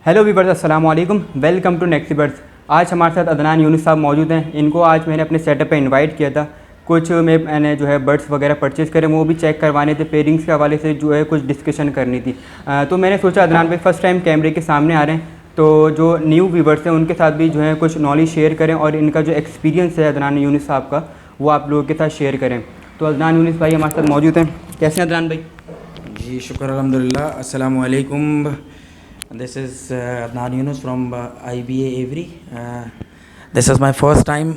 Hello viewers, अस्सलाम वालेकुम। Welcome to next birds. आज हमारे साथ अदनान यूनुस साहब मौजूद हैं। इनको आज मैंने अपने सेटअप पे इनवाइट किया था। कुछ मैंने जो है बर्ड्स वगैरह परचेज़ करे, वो भी चेक करवाने थे। पेयरिंग्स के हवाले से जो है कुछ डिस्कशन करनी थी। तो मैंने सोचा अदनान भाई फ़र्स्ट टाइम कैमरे के सामने आ रहे हैं, तो जो न्यू व्यूवर्स हैं उनके साथ भी जो है कुछ नॉलेज शेयर करें और इनका जो एक्सपीरियंस है अदनान यूनुस साहब का वो आप लोगों के साथ शेयर करें। तो अदनान यूनुस भाई हमारे साथ मौजूद हैं। कैसे हैं अदनान भाई? जी शुक्र अल्हम्दुलिल्लाह। अस्सलामु अलैकुम। This is Adnan Yunus from IBA every. This is my first time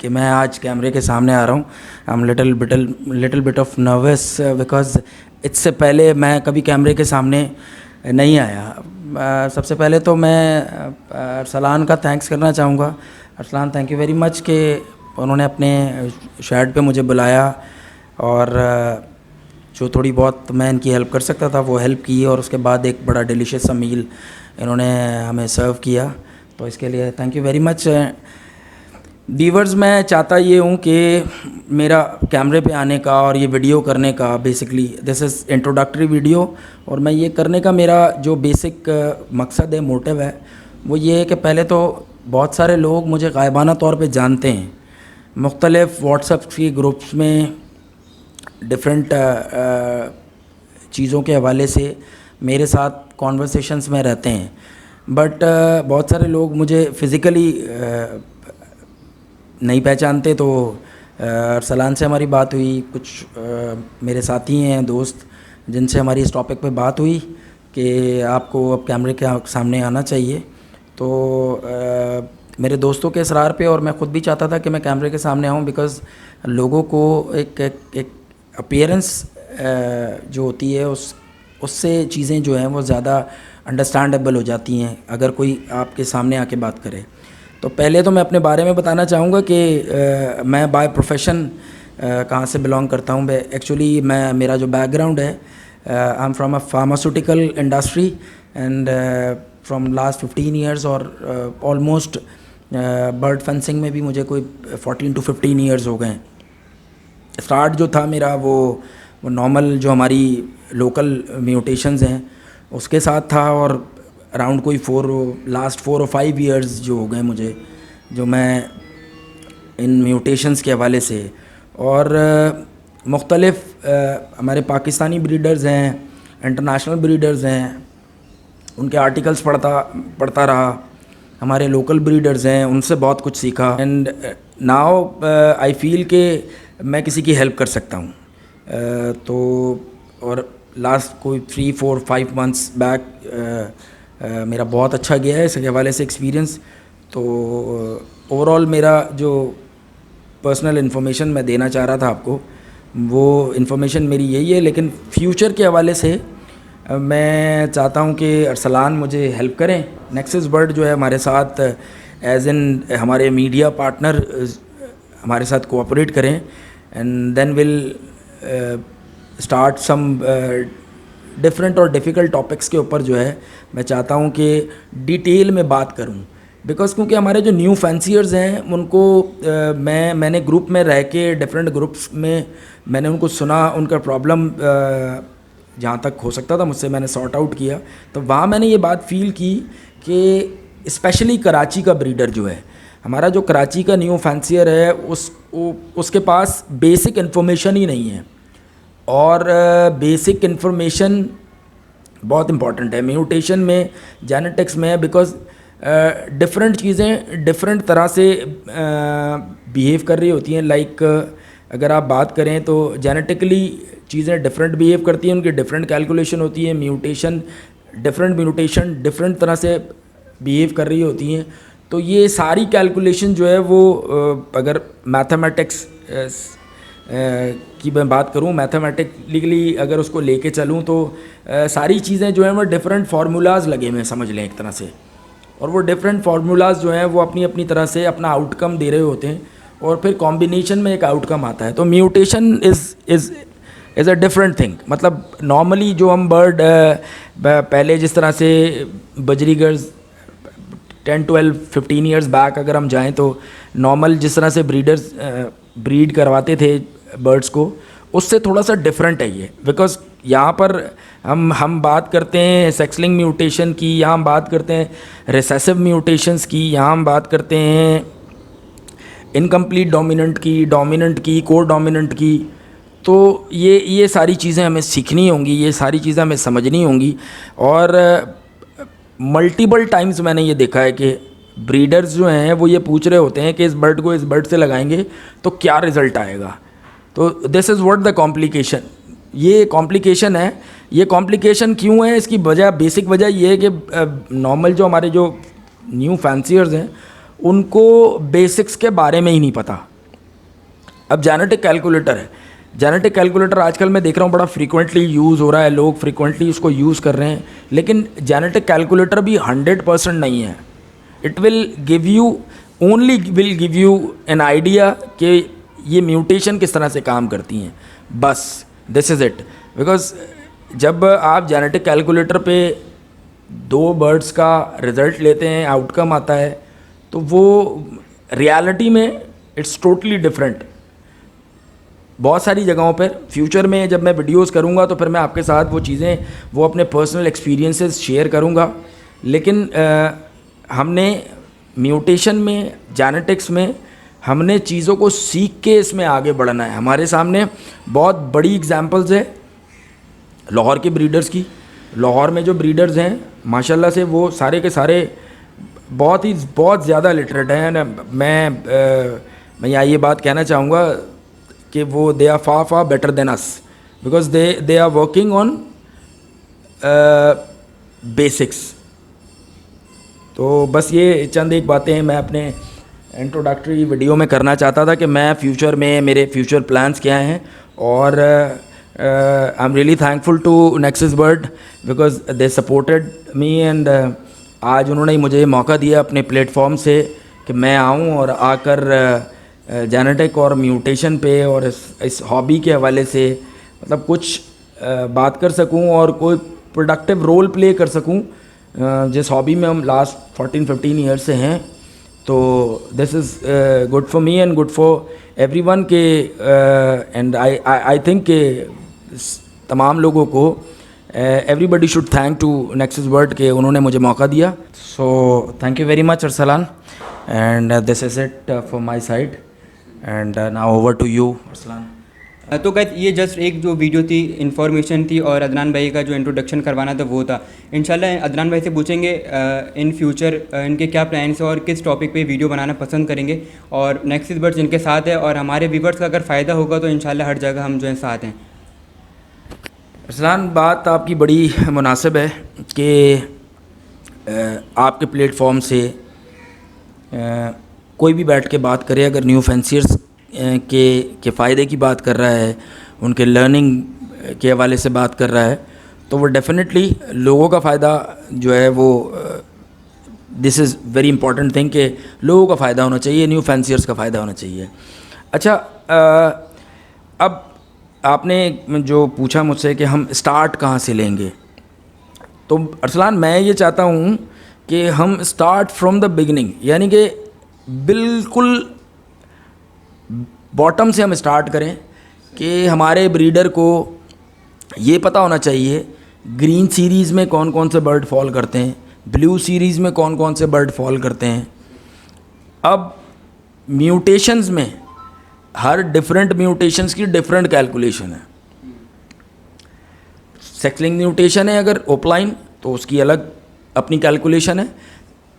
कि मैं आज कैमरे के सामने आ रहा हूँ। I am little bit of nervous because इससे पहले मैं कभी कैमरे के सामने नहीं आया। सबसे पहले तो मैं अरसलान का थैंक्स करना चाहूँगा। Arsalan, thank you very much कि उन्होंने अपने शैड पे मुझे बुलाया और जो थोड़ी बहुत मैं इनकी हेल्प कर सकता था वो हेल्प की, और उसके बाद एक बड़ा डिलीशियस सा मील इन्होंने हमें सर्व किया, तो इसके लिए thank you very much. Viewers, मैं चाहता ये हूँ कि मेरा कैमरे पे आने का और ये वीडियो करने का basically this is introductory video, और मैं ये करने का मेरा जो बेसिक मकसद है, मोटिव है, वो ये है कि पहले तो बहुत सारे लोग मुझे गायबाना तौर पे जानते हैं। मुख्तलिफ़ व्हाट्सएप के ग्रुप्स में डिफरेंट चीज़ों के हवाले से मेरे साथ कॉन्वर्सेशंस में रहते हैं, बट बहुत सारे लोग मुझे फ़िज़िकली नहीं पहचानते। तो अरसलान से हमारी बात हुई, कुछ मेरे साथी हैं, दोस्त, जिनसे हमारी इस टॉपिक पे बात हुई कि आपको अब कैमरे के सामने आना चाहिए। तो मेरे दोस्तों के इसरार पे, और मैं ख़ुद भी चाहता था कि मैं कैमरे के सामने आऊँ, बिकॉज़ लोगों को एक अपीयरेंस जो होती है उससे चीज़ें जो हैं वो ज़्यादा अंडरस्टैंडेबल हो जाती हैं अगर कोई आपके सामने आके बात करे। तो पहले तो मैं अपने बारे में बताना चाहूँगा कि मैं बाय प्रोफेशन कहाँ से बिलोंग करता हूँ। एक्चुअली मेरा जो बैकग्राउंड है, I am from a pharmaceutical industry and from last 15 years, और ऑलमोस्ट बर्ड फेंसिंग में भी मुझे कोई 14 to 15 ईयर्स हो गए हैं। स्टार्ट जो था मेरा वो नॉर्मल जो हमारी लोकल म्यूटेशंस हैं उसके साथ था, और अराउंड कोई लास्ट 4 or 5 ईयर्स जो हो गए मुझे, जो मैं इन म्यूटेशंस के हवाले से, और मुख्तलिफ़ हमारे पाकिस्तानी ब्रीडर्स हैं, इंटरनेशनल ब्रीडर्स हैं, उनके आर्टिकल्स पढ़ता रहा। हमारे लोकल ब्रीडर्स हैं, उनसे बहुत कुछ सीखा, एंड नाउ आई फील के मैं किसी की हेल्प कर सकता हूँ। तो और लास्ट कोई 3, 4, 5 मंथ्स बैक मेरा बहुत अच्छा गया है इसके हवाले से एक्सपीरियंस। तो ओवरऑल मेरा जो पर्सनल इन्फॉर्मेशन मैं देना चाह रहा था आपको, वो इन्फॉर्मेशन मेरी यही है। लेकिन फ्यूचर के हवाले से मैं चाहता हूँ कि अरसलान मुझे हेल्प करें। नेक्सस बर्ड जो है हमारे साथ एज इन हमारे मीडिया पार्टनर हमारे साथ कोऑपरेट करें, and then will start some different और डिफ़िकल्ट टॉपिक्स के ऊपर जो है मैं चाहता हूँ कि डिटेल में बात करूँ, बिकॉज़ क्योंकि हमारे जो न्यू फैंसियर्स हैं उनको मैंने ग्रुप में रह के डिफरेंट ग्रुप्स में मैंने उनको सुना, उनका प्रॉब्लम जहाँ तक हो सकता था मुझसे मैंने सॉर्ट आउट किया। तो वहाँ मैंने ये बात फील की कि स्पेशली कराची का ब्रीडर जो है, हमारा जो कराची का न्यू फैंसियर है, उसके पास बेसिक इन्फॉर्मेशन ही नहीं है, और बेसिक इन्फॉर्मेशन बहुत इंपॉर्टेंट है म्यूटेशन में, जेनेटिक्स में, बिकॉज डिफरेंट चीज़ें डिफरेंट तरह से बिहेव कर रही होती हैं। लाइक अगर आप बात करें तो जेनेटिकली चीज़ें डिफरेंट बिहेव करती हैं, उनकी डिफरेंट कैलकुलेशन होती है, म्यूटेशन डिफरेंट तरह से बिहेव कर रही होती हैं। तो ये सारी कैलकुलेशन जो है वो अगर मैथमेटिक्स की मैं बात करूँ, मैथमेटिकली अगर उसको लेके चलूँ तो सारी चीज़ें जो हैं वो डिफरेंट फार्मूलाज लगे हुए हैं, समझ लें एक तरह से, और वो डिफरेंट फार्मूलाज जो हैं वो अपनी अपनी तरह से अपना आउटकम दे रहे होते हैं, और फिर कॉम्बिनेशन में एक आउटकम आता है। तो mutation is a different thing. मतलब नॉर्मली जो हम बर्ड पहले जिस तरह से बजरीगर्स 10, 12, 15 ईयर्स बैक अगर हम जाएं तो नॉर्मल जिस तरह से ब्रीड करवाते थे बर्ड्स को, उससे थोड़ा सा डिफरेंट है ये, बिकॉज यहाँ पर हम बात करते हैं सेक्स लिंक्ड म्यूटेशन की, यहाँ हम बात करते हैं रिसेसिव म्यूटेशंस की, यहाँ हम बात करते हैं इनकम्प्लीट डोमिनेंट की को डोमिनेंट की। तो ये सारी चीज़ें हमें सीखनी होंगी, ये सारी चीज़ें हमें समझनी होंगी। और मल्टीपल टाइम्स मैंने ये देखा है कि ब्रीडर्स जो हैं वो ये पूछ रहे होते हैं कि इस बर्ड को इस बर्ड से लगाएंगे तो क्या रिज़ल्ट आएगा। तो this is what the complication, ये कॉम्प्लिकेशन है। ये कॉम्प्लिकेशन क्यों है, इसकी वजह, बेसिक वजह ये है कि नॉर्मल जो हमारे जो न्यू फैंसियर्स हैं उनको बेसिक्स के बारे में ही नहीं पता। अब जेनेटिक कैलकुलेटर है, जेनेटिक कैलकुलेटर आजकल मैं देख रहा हूँ बड़ा फ्रीक्वेंटली यूज़ हो रहा है, लोग फ्रीक्वेंटली उसको यूज़ कर रहे हैं, लेकिन जेनेटिक कैलकुलेटर भी 100% नहीं है। It will give you an idea कि ये म्यूटेशन किस तरह से काम करती हैं, बस दिस इज़ इट। बिकॉज जब आप जेनेटिक कैलकुलेटर पे 2 बर्ड्स का रिज़ल्ट लेते हैं, आउटकम आता है, तो वो रियलिटी में इट्स टोटली डिफरेंट। बहुत सारी जगहों पर फ्यूचर में जब मैं वीडियोस करूँगा तो फिर मैं आपके साथ वो चीज़ें, वो अपने पर्सनल एक्सपीरियंसेस शेयर करूँगा। लेकिन हमने म्यूटेशन में, जेनेटिक्स में, हमने चीज़ों को सीख के इसमें आगे बढ़ना है। हमारे सामने बहुत बड़ी एग्जांपल्स है लाहौर के ब्रीडर्स की। लाहौर में जो ब्रीडर्स हैं माशाल्लाह से वो सारे के सारे बहुत ज़्यादा लिटरेट हैं। मैं यहाँ ये बात कहना चाहूँगा कि वो they are far better than us, because they are working on basics. तो बस ये चंद एक बातें मैं अपने इंट्रोडक्टरी वीडियो में करना चाहता था कि मैं फ्यूचर में, मेरे फ्यूचर प्लान्स क्या हैं। और I am really thankful to Nexus Bird because they supported me and आज उन्होंने मुझे मौका दिया अपने प्लेटफॉर्म से कि मैं आऊँ और आकर जेनेटिक और म्यूटेशन पे और इस हॉबी के हवाले से मतलब कुछ बात कर सकूं और कोई प्रोडक्टिव रोल प्ले कर सकूं जिस हॉबी में हम लास्ट 14-15 ईयर से हैं। तो this is good for me and good for everyone के एंड आई थिंक के तमाम लोगों को everybody should thank to Nexus Bird के उन्होंने मुझे मौका दिया। So thank you very much Arsalan and this is it for my side and now over to you Arsalan. तो गाइस ये जस्ट एक जो वीडियो थी, इन्फॉर्मेशन थी और अदनान भाई का जो इंट्रोडक्शन करवाना था वो था। इंशाल्लाह अदनान भाई से पूछेंगे इन फ्यूचर इनके क्या प्लान्स है और किस टॉपिक पे वीडियो बनाना पसंद करेंगे, और नेक्सस बर्ड्स इनके साथ है और हमारे व्यूवर्स का अगर फ़ायदा होगा तो इंशाल्लाह हर जगह हम जो है साथ हैं। अरसलान, बात आपकी बड़ी मुनासिब है कि आपके प्लेटफॉर्म से कोई भी बैठ के बात करे, अगर न्यू फैंसियर्स के फ़ायदे की बात कर रहा है, उनके लर्निंग के हवाले से बात कर रहा है, तो वो डेफिनेटली लोगों का फ़ायदा जो है वो this is very important thing कि लोगों का फ़ायदा होना चाहिए, न्यू फैंसियर्स का फ़ायदा होना चाहिए। अच्छा, अब आपने जो पूछा मुझसे कि हम स्टार्ट कहाँ से लेंगे, तो अरसलान मैं ये चाहता हूँ कि हम स्टार्ट फ्रॉम द बिगिनिंग, यानी कि बिल्कुल बॉटम से हम स्टार्ट करें कि हमारे ब्रीडर को ये पता होना चाहिए ग्रीन सीरीज़ में कौन कौन से बर्ड फॉल करते हैं, ब्लू सीरीज़ में कौन कौन से बर्ड फॉल करते हैं। अब म्यूटेशंस में हर डिफरेंट म्यूटेशंस की डिफरेंट कैलकुलेशन है। सेक्स लिंक्ड म्यूटेशन है अगर ओपलाइन तो उसकी अलग अपनी कैलकुलेशन है,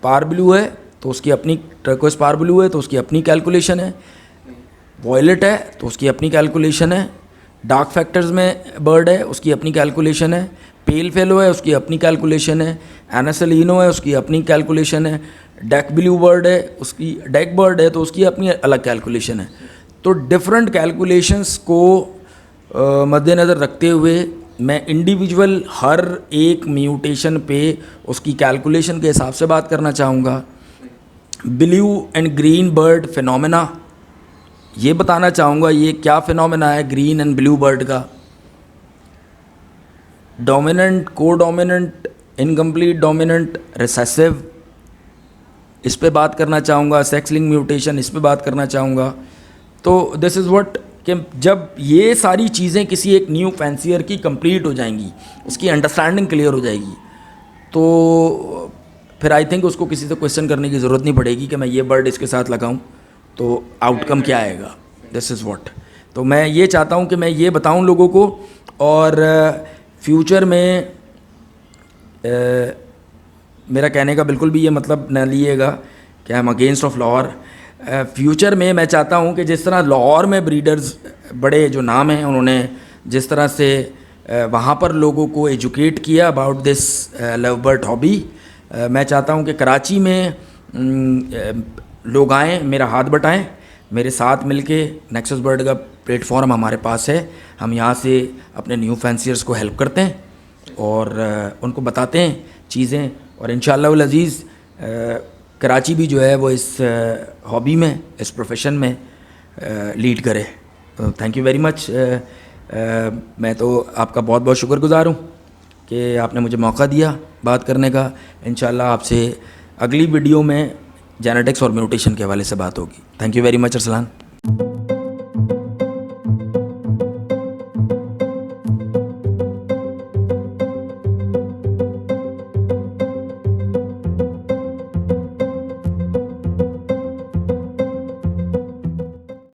पार ब्लू है तो उसकी अपनी, टर्कोइज पार ब्लू है तो उसकी अपनी कैलकुलेशन है, वॉयलेट है तो उसकी अपनी कैलकुलेशन है, डार्क फैक्टर्स में बर्ड है उसकी अपनी कैलकुलेशन है, पेल फेलो है उसकी अपनी कैलकुलेशन है, एनासेलिनो है उसकी अपनी कैलकुलेशन है, डेक ब्लू बर्ड है उसकी, डेक बर्ड है तो उसकी अपनी अलग कैलकुलेशन है। तो डिफरेंट कैलकुलेशंस को मद्देनज़र रखते हुए मैं इंडिविजुअल हर एक म्यूटेशन पे उसकी कैलकुलेशन के हिसाब से बात करना चाहूँगा। Blue and green bird phenomena ये बताना चाहूँगा, ये क्या फिनोमेना है ग्रीन एंड ब्लू बर्ड का। डोमिनेंट, को डोमिनेंट, इनकम्प्लीट डोमिनेंट, रिसेसिव, इस पे बात करना चाहूँगा। सेक्स लिंक्ड म्यूटेशन इस पे बात करना चाहूँगा। तो दिस इज़ व्हाट कि जब ये सारी चीज़ें किसी एक न्यू फैंसियर की कंप्लीट हो जाएंगी, उसकी अंडरस्टैंडिंग क्लियर हो जाएगी, तो फिर आई थिंक उसको किसी से क्वेश्चन करने की ज़रूरत नहीं पड़ेगी कि मैं ये बर्ड इसके साथ लगाऊं तो आउटकम क्या आएगा। This is what. तो मैं ये चाहता हूं कि मैं ये बताऊं लोगों को, और फ्यूचर में मेरा कहने का बिल्कुल भी ये मतलब न लीजिएगा कि I am against of Lahore. Future में मैं चाहता हूं कि जिस तरह लाहौर में ब्रीडर्स बड़े जो नाम हैं उन्होंने जिस तरह से वहाँ पर लोगों को एजुकेट किया about this love bird hobby, मैं चाहता हूँ कि कराची में लोग आएँ, मेरा हाथ बटाएं, मेरे साथ मिलके नेक्सस बर्ड का प्लेटफॉर्म हमारे पास है, हम यहाँ से अपने न्यू फैंसियर्स को हेल्प करते हैं और उनको बताते हैं चीज़ें, और इंशाअल्लाह उल अज़ीज़ कराची भी जो है वो इस हॉबी में, इस प्रोफेशन में लीड करे। Thank you very much. मैं तो आपका बहुत बहुत शुक्रगुज़ार हूँ कि आपने मुझे मौका दिया बात करने का। इंशाअल्लाह आपसे अगली वीडियो में जेनेटिक्स और म्यूटेशन के हवाले से बात होगी। Thank you very much Arsalan.